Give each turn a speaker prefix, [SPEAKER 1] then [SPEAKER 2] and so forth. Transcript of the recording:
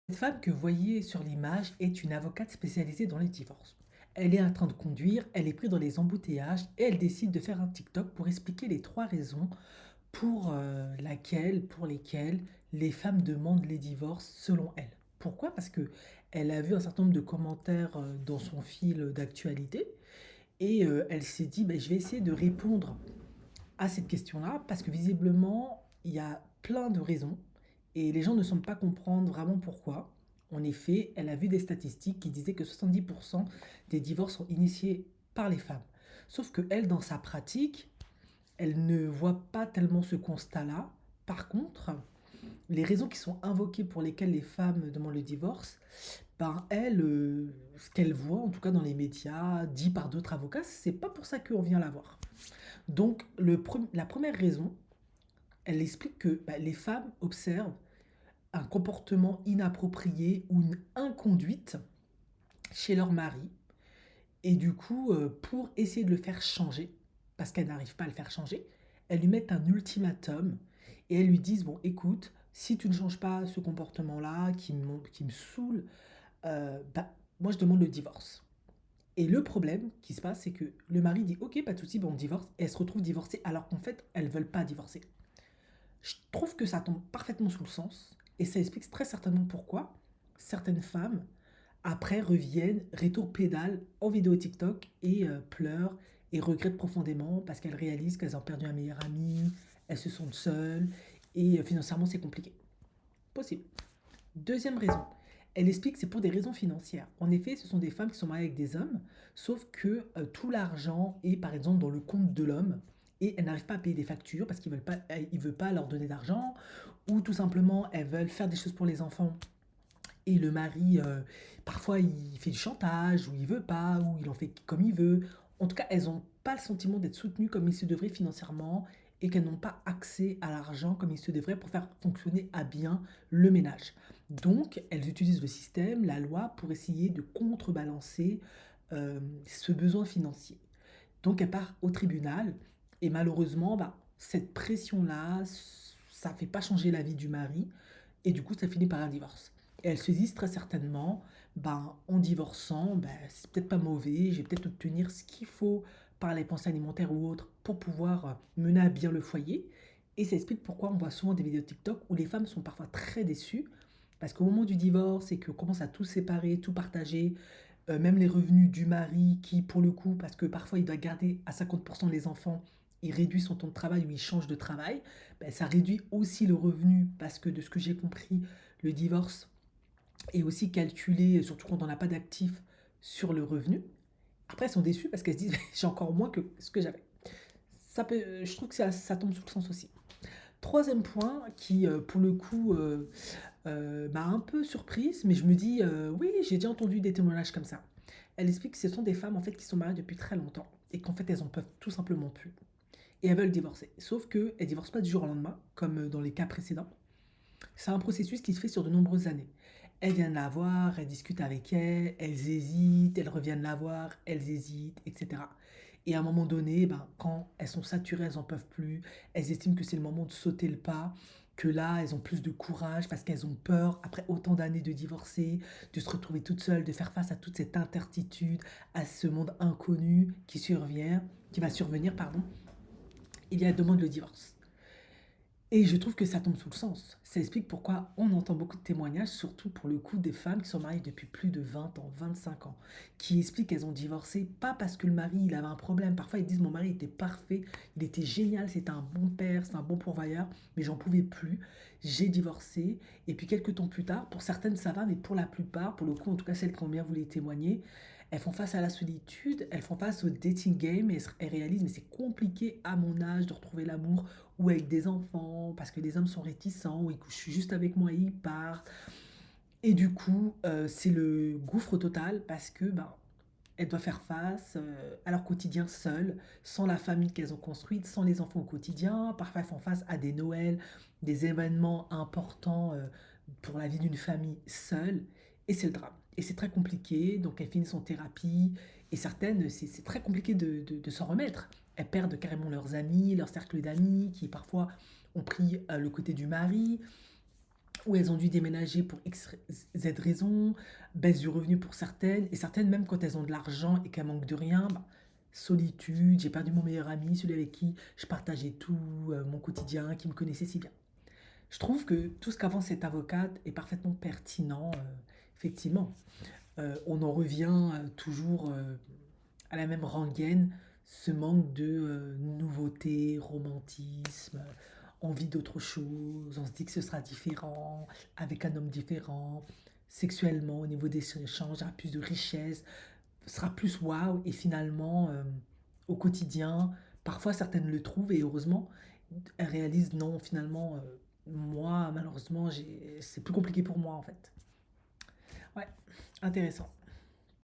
[SPEAKER 1] Cette femme que vous voyez sur l'image est une avocate spécialisée dans les divorces. Elle est en train de conduire, elle est prise dans les embouteillages et elle décide de faire un TikTok pour expliquer les trois raisons pour lesquelles les femmes demandent les divorces selon elle. Pourquoi? Parce que elle a vu un certain nombre de commentaires dans son fil d'actualité et elle s'est dit ben, je vais essayer de répondre à cette question-là parce que visiblement il y a plein de raisons et les gens ne semblent pas comprendre vraiment pourquoi. En effet, elle a vu des statistiques qui disaient que 70% des divorces sont initiés par les femmes. Sauf que elle, dans sa pratique, elle ne voit pas tellement ce constat-là. Par contre, les raisons qui sont invoquées pour lesquelles les femmes demandent le divorce, ben elle, ce qu'elle voit, en tout cas dans les médias, dit par d'autres avocats, c'est pas pour ça qu'on vient la voir. Donc, la première raison, elle explique que bah, les femmes observent un comportement inapproprié ou une inconduite chez leur mari. Et du coup, pour essayer de le faire changer, parce qu'elle n'arrive pas à le faire changer, elles lui mettent un ultimatum et elles lui disent, bon, écoute, si tu ne changes pas ce comportement-là qui me saoule, bah, moi je demande le divorce. Et le problème qui se passe, c'est que le mari dit, ok, pas de souci, bon, on divorce, et elle se retrouve divorcée alors qu'en fait, elles ne veulent pas divorcer. Je trouve que ça tombe parfaitement sous le sens, et ça explique très certainement pourquoi certaines femmes, après, reviennent, rétro-pédalent en vidéo TikTok et pleurent et regrettent profondément parce qu'elles réalisent qu'elles ont perdu un meilleur ami, elles se sentent seules et financièrement c'est compliqué. Possible. Deuxième raison, elle explique que c'est pour des raisons financières. En effet, ce sont des femmes qui sont mariées avec des hommes, sauf que tout l'argent est par exemple dans le compte de l'homme et elles n'arrivent pas à payer des factures parce qu'il ne veut pas leur donner d'argent ou tout simplement elles veulent faire des choses pour les enfants et le mari, parfois il fait du chantage ou il veut pas ou il en fait comme il veut. En tout cas, elles n'ont pas le sentiment d'être soutenues comme il se devrait financièrement et qu'elles n'ont pas accès à l'argent comme il se devrait pour faire fonctionner à bien le ménage. Donc, elles utilisent le système, la loi, pour essayer de contrebalancer ce besoin financier. Donc, elles partent au tribunal et malheureusement, bah, cette pression-là, ça ne fait pas changer la vie du mari et du coup, ça finit par un divorce. Et elles se disent très certainement, ben, en divorçant, ben, c'est peut-être pas mauvais, je vais peut-être obtenir ce qu'il faut par les pensées alimentaires ou autres pour pouvoir mener à bien le foyer. Et ça explique pourquoi on voit souvent des vidéos TikTok où les femmes sont parfois très déçues parce qu'au moment du divorce et qu'on commence à tout séparer, tout partager, même les revenus du mari qui, pour le coup, parce que parfois il doit garder à 50% les enfants, il réduit son temps de travail ou il change de travail, ben, ça réduit aussi le revenu parce que de ce que j'ai compris, le divorce est aussi calculé, surtout quand on n'a pas d'actifs, sur le revenu. Après, elles sont déçues parce qu'elles se disent j'ai encore moins que ce que j'avais. Je trouve que ça tombe sous le sens aussi. Troisième point qui, pour le coup, m'a un peu surprise, mais je me dis, oui, j'ai déjà entendu des témoignages comme ça. Elle explique que ce sont des femmes en fait qui sont mariées depuis très longtemps et qu'en fait elles en peuvent tout simplement plus et elles veulent divorcer. Sauf qu'elles ne divorcent pas du jour au lendemain, comme dans les cas précédents. C'est un processus qui se fait sur de nombreuses années. Elles viennent la voir, elles discutent avec elle, elles hésitent, elles reviennent la voir, elles hésitent, etc. Et à un moment donné, ben, quand elles sont saturées, elles n'en peuvent plus, elles estiment que c'est le moment de sauter le pas, que là, elles ont plus de courage parce qu'elles ont peur, après autant d'années de divorcer, de se retrouver toutes seules, de faire face à toute cette incertitude, à ce monde inconnu qui va survenir, pardon. Il y a demande le divorce. Et je trouve que ça tombe sous le sens. Ça explique pourquoi on entend beaucoup de témoignages, surtout pour le coup des femmes qui sont mariées depuis plus de 20 ans, 25 ans, qui expliquent qu'elles ont divorcé, pas parce que le mari il avait un problème. Parfois ils disent mon mari était parfait, il était génial, c'était un bon père, c'est un bon pourvoyeur, mais j'en pouvais plus. J'ai divorcé. Et puis quelques temps plus tard, pour certaines ça va, mais pour la plupart, pour le coup en tout cas celles qui ont bien voulu témoigner, elles font face à la solitude, elles font face au dating game et elles réalisent mais c'est compliqué à mon âge de retrouver l'amour ou avec des enfants, parce que les hommes sont réticents, ou ils couchent juste avec moi et ils partent. Et du coup, c'est le gouffre total parce que ben, elles doivent faire face à leur quotidien seules, sans la famille qu'elles ont construite, sans les enfants au quotidien. Parfois, elles font face à des Noëls, des événements importants pour la vie d'une famille seule. Et c'est le drame. Et c'est très compliqué, donc elles finissent en thérapie. Et certaines, c'est très compliqué de s'en remettre. Elles perdent carrément leurs amis, leur cercle d'amis, qui parfois ont pris le côté du mari, où elles ont dû déménager pour X, Z raisons, baisse du revenu pour certaines, et certaines, même quand elles ont de l'argent et qu'elles manquent de rien, bah, solitude, j'ai perdu mon meilleur ami, celui avec qui je partageais tout, mon quotidien, qui me connaissait si bien. Je trouve que tout ce qu'avance cette avocate est parfaitement pertinent, effectivement. On en revient toujours à la même rengaine, ce manque de nouveauté, romantisme, envie d'autre chose. On se dit que ce sera différent, avec un homme différent, sexuellement, au niveau des échanges, il y aura plus de richesse, ce sera plus waouh, et finalement, au quotidien, parfois certaines le trouvent, et heureusement, elles réalisent non, finalement, moi, malheureusement, c'est plus compliqué pour moi en fait. Ouais, intéressant.